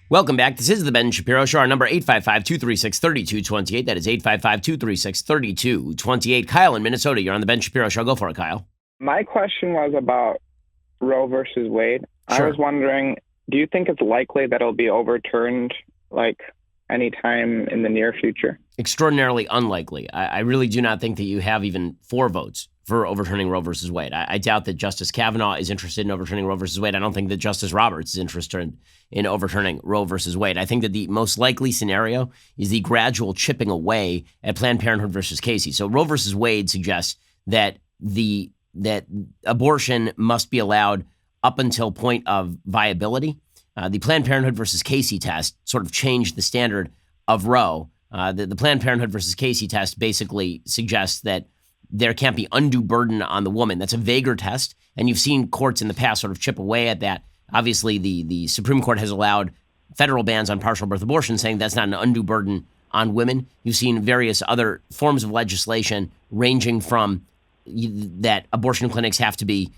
Welcome back. This is the Ben Shapiro Show. Our number 855-236-3228. That is 855-236-3228. Kyle in Minnesota, you're on the Ben Shapiro Show. Go for it, Kyle. My question was about Roe versus Wade. Sure. I was wondering, do you think it's likely that it'll be overturned like anytime in the near future? Extraordinarily unlikely. I really do not think that you have even 4 votes for overturning Roe versus Wade. I doubt that Justice Kavanaugh is interested in overturning Roe versus Wade. I don't think that Justice Roberts is interested in overturning Roe versus Wade. I think that the most likely scenario is the gradual chipping away at Planned Parenthood versus Casey. So Roe versus Wade suggests that that abortion must be allowed up until point of viability. The Planned Parenthood versus Casey test sort of changed the standard of Roe. The Planned Parenthood versus Casey test basically suggests that there can't be undue burden on the woman. That's a vaguer test, and you've seen courts in the past sort of chip away at that. Obviously, the Supreme Court has allowed federal bans on partial birth abortion, saying that's not an undue burden on women. You've seen various other forms of legislation ranging from that abortion clinics have to be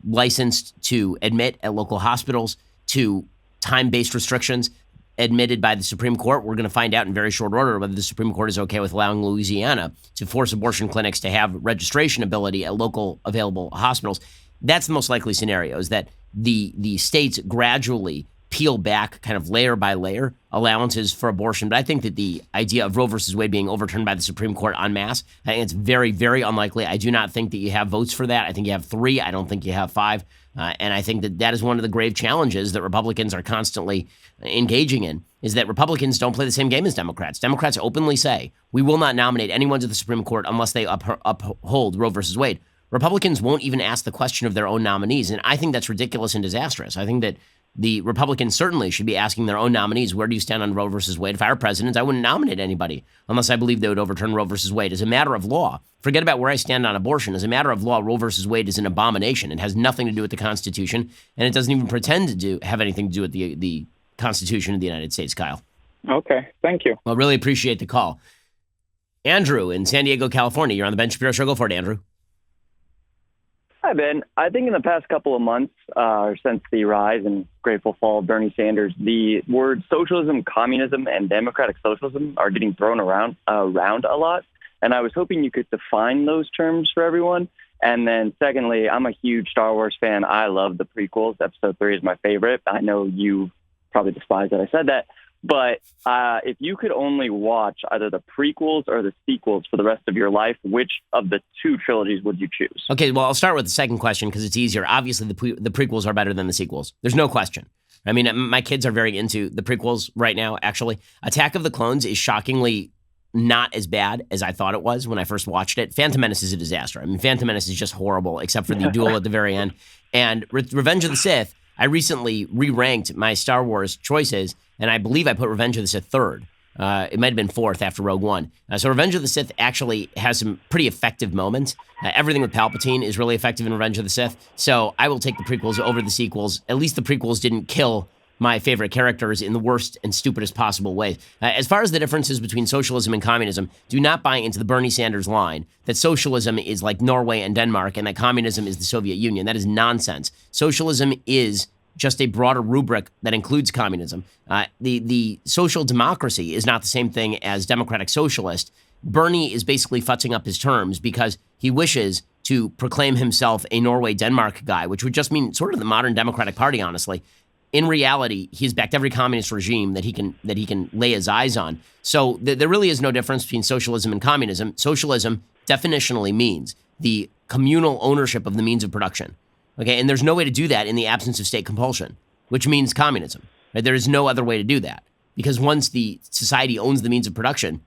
licensed to admit at local hospitals to time-based restrictions admitted by the Supreme Court. We're going to find out in very short order whether the Supreme Court is okay with allowing Louisiana to force abortion clinics to have registration ability at local available hospitals. That's the most likely scenario, is that the states gradually peel back kind of layer by layer allowances for abortion. But I think that the idea of Roe versus Wade being overturned by the Supreme Court en masse, I think it's very, very unlikely. I do not think that you have votes for that. I think you have 3. I don't think you have 5. And I think that that is one of the grave challenges that Republicans are constantly engaging in, is that Republicans don't play the same game as Democrats. Democrats openly say, we will not nominate anyone to the Supreme Court unless they uphold Roe versus Wade. Republicans won't even ask the question of their own nominees. And I think that's ridiculous and disastrous. I think that the Republicans certainly should be asking their own nominees, where do you stand on Roe versus Wade? If I were president, I wouldn't nominate anybody unless I believed they would overturn Roe versus Wade. As a matter of law, forget about where I stand on abortion. As a matter of law, Roe versus Wade is an abomination. It has nothing to do with the Constitution, and it doesn't even pretend to have anything to do with the Constitution of the United States, Kyle. Okay, thank you. Well, really appreciate the call. Andrew in San Diego, California. You're on the Ben Shapiro Show. Go for it, Andrew. Hi, Ben. I think in the past couple of months, or since the rise and grateful fall of Bernie Sanders, the words socialism, communism, and democratic socialism are getting thrown around a lot. And I was hoping you could define those terms for everyone. And then secondly, I'm a huge Star Wars fan. I love the prequels. Episode 3 is my favorite. I know you probably despise that I said that. But if you could only watch either the prequels or the sequels for the rest of your life, which of the 2 trilogies would you choose? Okay, well, I'll start with the second question because it's easier. Obviously, the prequels are better than the sequels. There's no question. I mean, my kids are very into the prequels right now, actually. Attack of the Clones is shockingly not as bad as I thought it was when I first watched it. Phantom Menace is a disaster. I mean, Phantom Menace is just horrible, except for the duel at the very end. And Revenge of the Sith, I recently re-ranked my Star Wars choices, and I believe I put Revenge of the Sith 3rd. It might have been 4th after Rogue One. So Revenge of the Sith actually has some pretty effective moments. Everything with Palpatine is really effective in Revenge of the Sith. So I will take the prequels over the sequels. At least the prequels didn't kill my favorite characters in the worst and stupidest possible way. As far as the differences between socialism and communism, do not buy into the Bernie Sanders line that socialism is like Norway and Denmark and that communism is the Soviet Union. That is nonsense. Socialism is just a broader rubric that includes communism. The social democracy is not the same thing as democratic socialist. Bernie is basically futzing up his terms because he wishes to proclaim himself a Norway-Denmark guy, which would just mean sort of the modern Democratic Party, honestly. In reality, he's backed every communist regime that he can lay his eyes on. So there really is no difference between socialism and communism. Socialism definitionally means the communal ownership of the means of production. Okay, and there's no way to do that in the absence of state compulsion, which means communism. Right? There is no other way to do that because once the society owns the means of production,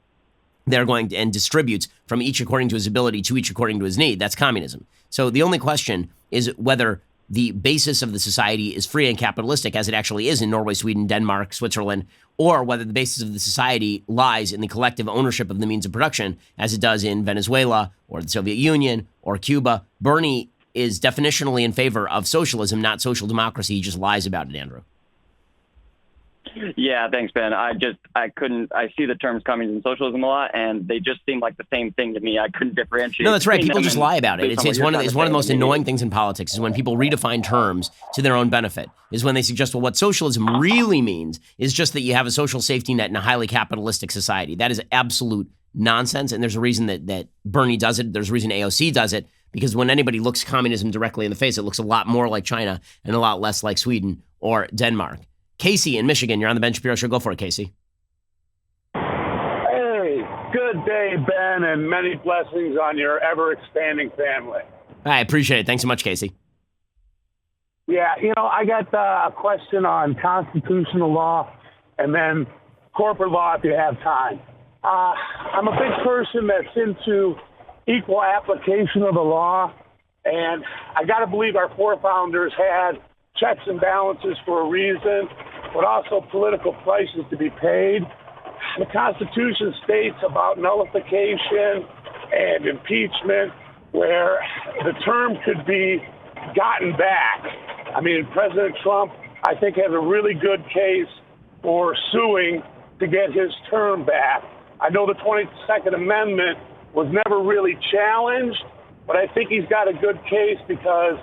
they're going to and distributes from each according to his ability to each according to his need. That's communism. So the only question is whether the basis of the society is free and capitalistic, as it actually is in Norway, Sweden, Denmark, Switzerland, or whether the basis of the society lies in the collective ownership of the means of production, as it does in Venezuela or the Soviet Union or Cuba. Bernie is definitionally in favor of socialism, not social democracy. He just lies about it, Andrew. Yeah, thanks, Ben. I see the terms communism and socialism a lot, and they just seem like the same thing to me. I couldn't differentiate. No, that's right. between People them, just and lie about it. based on It's what one you're of the, trying it's to one of the say most to me. annoying things in politics is when people redefine terms to their own benefit. Is when they suggest, well, what socialism really means is just that you have a social safety net in a highly capitalistic society. That is absolute nonsense, and there's a reason that Bernie does it. There's a reason AOC does it, because when anybody looks communism directly in the face, it looks a lot more like China and a lot less like Sweden or Denmark. Casey in Michigan, you're on the Ben Shapiro Show. Go for it, Casey. Hey, good day, Ben, and many blessings on your ever-expanding family. I appreciate it. Thanks so much, Casey. Yeah, I got a question on constitutional law and then corporate law if you have time. I'm a big person that's into equal application of the law, and I got to believe our forefathers had checks and balances for a reason, but also political prices to be paid. The Constitution states about nullification and impeachment where the term could be gotten back. I mean, President Trump, I think, has a really good case for suing to get his term back. I know the 22nd Amendment was never really challenged, but I think he's got a good case because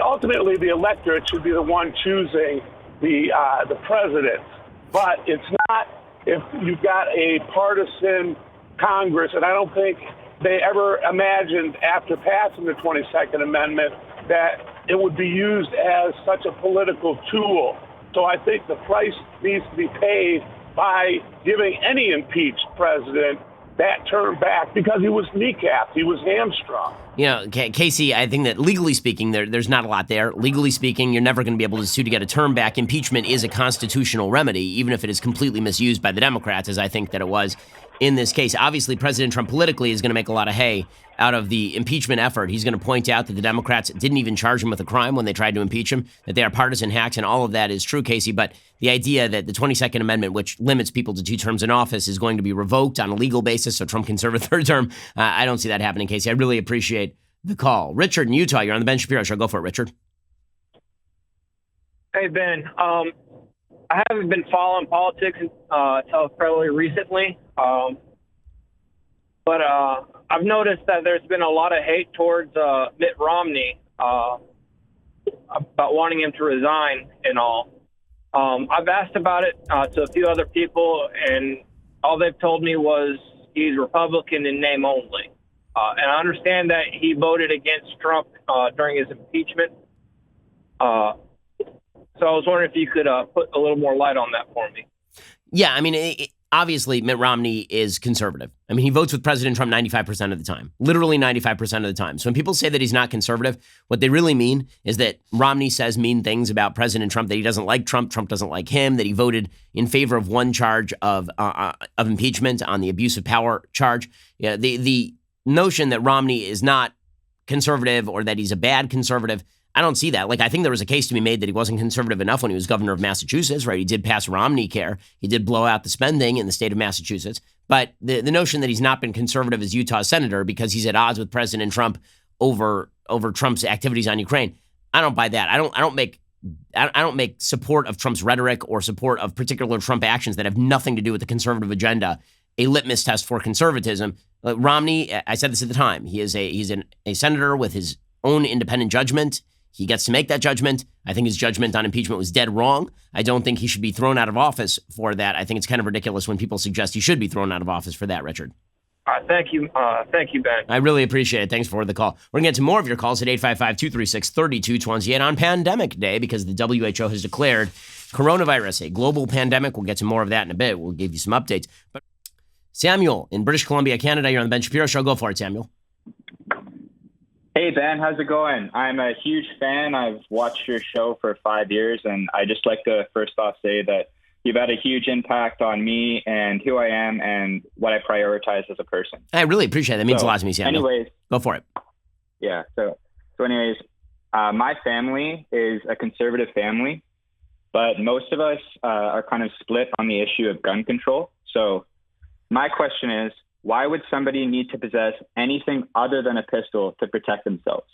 ultimately the electorate should be the one choosing the president. But it's not if you've got a partisan Congress, and I don't think they ever imagined after passing the 22nd Amendment that it would be used as such a political tool. So I think the price needs to be paid by giving any impeached president that term back because he was kneecapped, he was hamstrung. Casey, I think that legally speaking, there's not a lot there. Legally speaking, you're never going to be able to sue to get a term back. Impeachment is a constitutional remedy, even if it is completely misused by the Democrats, as I think that it was in this case. Obviously, President Trump politically is going to make a lot of hay out of the impeachment effort. He's going to point out that the Democrats didn't even charge him with a crime when they tried to impeach him, that they are partisan hacks, and all of that is true, Casey. But the idea that the 22nd Amendment, which limits people to 2 terms in office, is going to be revoked on a legal basis so Trump can serve a 3rd term, I don't see that happening, Casey. I really appreciate the call. Richard in Utah, you're on the Ben Shapiro Show. Go for it, Richard. Hey, Ben. I haven't been following politics until fairly recently, but I've noticed that there's been a lot of hate towards Mitt Romney about wanting him to resign and all. I've asked about it to a few other people, and all they've told me was he's Republican in name only. And I understand that he voted against Trump during his impeachment. So I was wondering if you could put a little more light on that for me. Yeah, I mean, obviously, Mitt Romney is conservative. I mean, he votes with President Trump 95% of the time, literally 95% of the time. So when people say that he's not conservative, what they really mean is that Romney says mean things about President Trump, that he doesn't like Trump, Trump doesn't like him, that he voted in favor of one charge of impeachment on the abuse of power charge. Yeah, the notion that Romney is not conservative or that he's a bad conservative, I don't see that. Like, I think there was a case to be made that he wasn't conservative enough when he was governor of Massachusetts, right? He did pass Romney Care. He did blow out the spending in the state of Massachusetts. But the notion that he's not been conservative as Utah senator because he's at odds with President Trump over Trump's activities on Ukraine, I don't buy that. I don't make support of Trump's rhetoric or support of particular Trump actions that have nothing to do with the conservative agenda a litmus test for conservatism. Romney, I said this at the time, he's a senator with his own independent judgment. He gets to make that judgment. I think his judgment on impeachment was dead wrong. I don't think he should be thrown out of office for that. I think it's kind of ridiculous when people suggest he should be thrown out of office for that, Richard. Thank you. Thank you, Ben. I really appreciate it. Thanks for the call. We're going to get to more of your calls at 855-236-3228 on Pandemic Day because the WHO has declared coronavirus a global pandemic. We'll get to more of that in a bit. We'll give you some updates. But Samuel in British Columbia, Canada, you're on the Ben Shapiro Show. Go for it, Samuel. Hey, Ben, how's it going? I'm a huge fan. I've watched your show for 5 years, and I just like to first off say that you've had a huge impact on me and who I am and what I prioritize as a person. I really appreciate it. That means a lot to me, Samuel. Anyways. Go for it. Yeah. So anyways, my family is a conservative family, but most of us are kind of split on the issue of gun control. So my question is, why would somebody need to possess anything other than a pistol to protect themselves?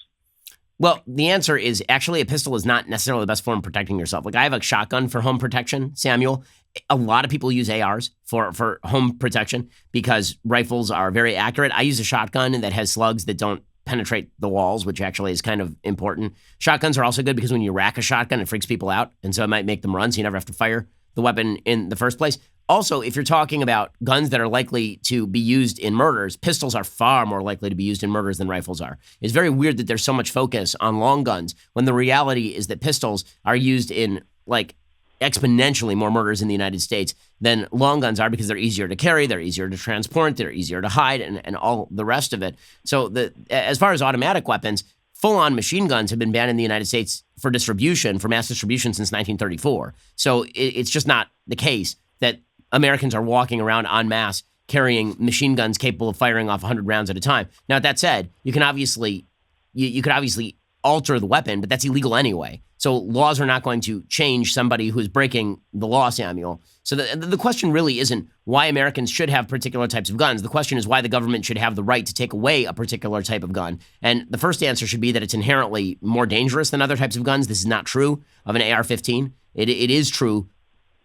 Well, the answer is actually a pistol is not necessarily the best form of protecting yourself. Like, I have a shotgun for home protection, Samuel, A lot of people use ARs for home protection because rifles are very accurate. I use a shotgun that has slugs that don't penetrate the walls, which actually is kind of important. Shotguns are also good because when you rack a shotgun, it freaks people out, and so it might make them run, so you never have to fire the weapon in the first place. Also, if you're talking about guns that are likely to be used in murders, pistols are far more likely to be used in murders than rifles are. It's very weird that there's so much focus on long guns when the reality is that pistols are used in like exponentially more murders in the United States than long guns are because they're easier to carry, they're easier to transport, they're easier to hide, and all the rest of it. So as far as automatic weapons, full-on machine guns have been banned in the United States for distribution, for mass distribution since 1934. So it's just not the case that Americans are walking around en masse carrying machine guns capable of firing off 100 rounds at a time. Now, that said, you can obviously, you could obviously alter the weapon, but that's illegal anyway. So laws are not going to change somebody who's breaking the law, Samuel. So the question really isn't why Americans should have particular types of guns. The question is why the government should have the right to take away a particular type of gun. And the first answer should be that it's inherently more dangerous than other types of guns. This is not true of an AR-15. It is true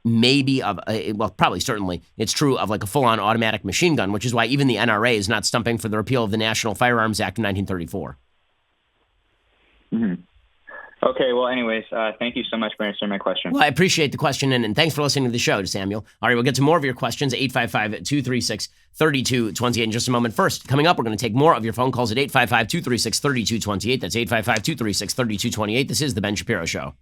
maybe of, probably certainly, it's true of like a full-on automatic machine gun, which is why even the NRA is not stumping for the repeal of the National Firearms Act in 1934. Mm-hmm. Okay, well, anyways, thank you so much for answering my question. Well, I appreciate the question, and thanks for listening to the show, Samuel. All right, we'll get to more of your questions, 855-236-3228 in just a moment. First, coming up, we're going to take more of your phone calls at 855-236-3228. That's 855-236-3228. This is The Ben Shapiro Show.